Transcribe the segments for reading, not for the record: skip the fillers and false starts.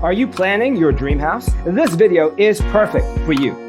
Are you planning your dream house? This video is perfect for you.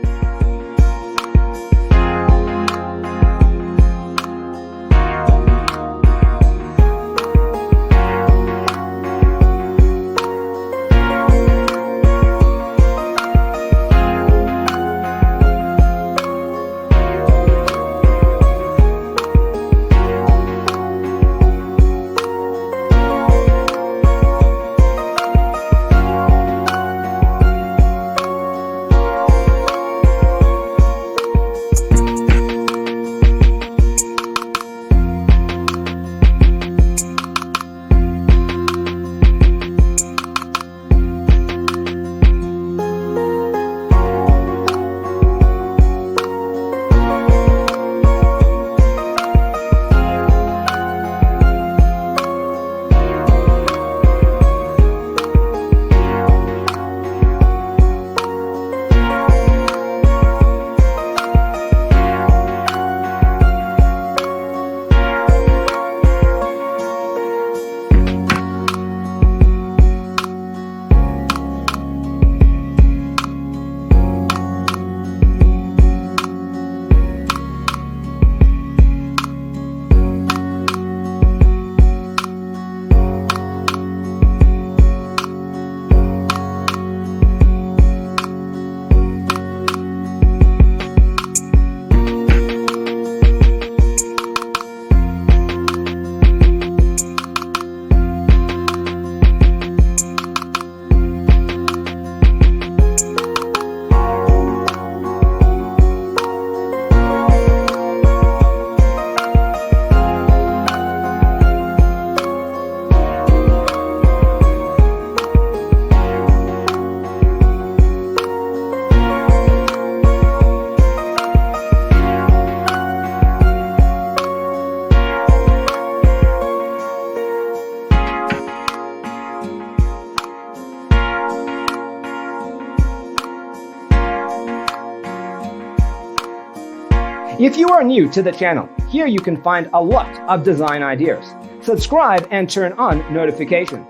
If you are new to the channel, here you can find a lot of design ideas. Subscribe and turn on notifications.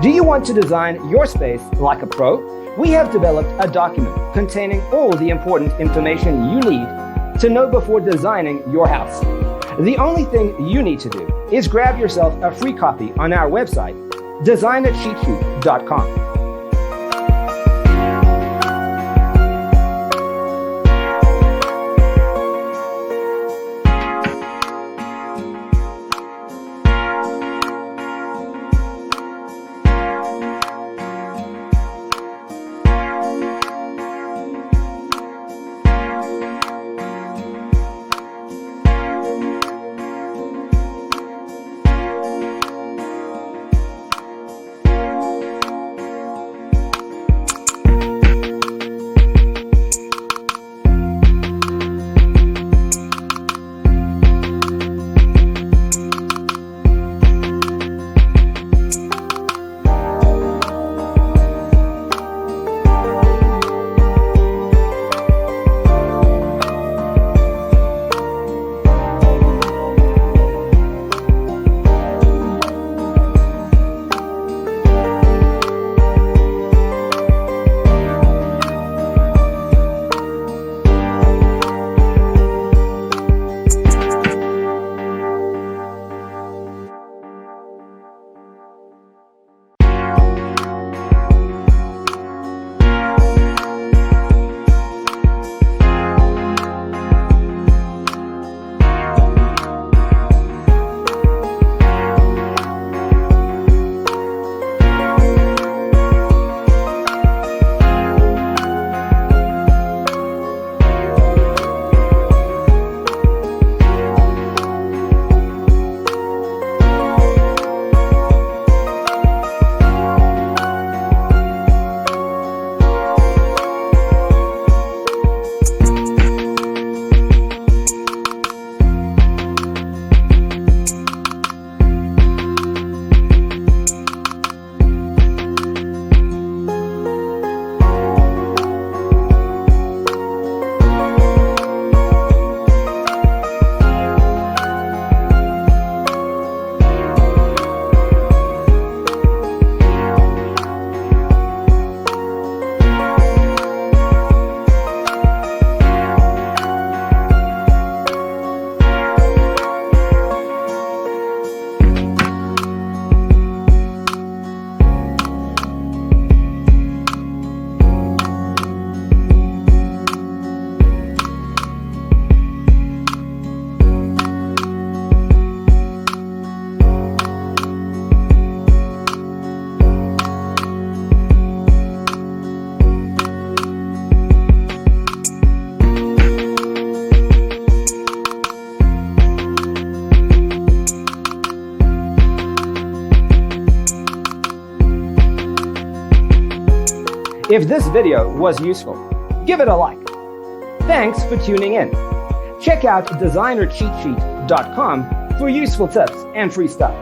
Do you want to design your space like a pro? We have developed a document containing all the important information you need to know before designing your house. The only thing you need to do is grab yourself a free copy on our website, designercheatsheet.com. If this video was useful, give it a like. Thanks for tuning in. Check out designercheatsheet.com for useful tips and free stuff.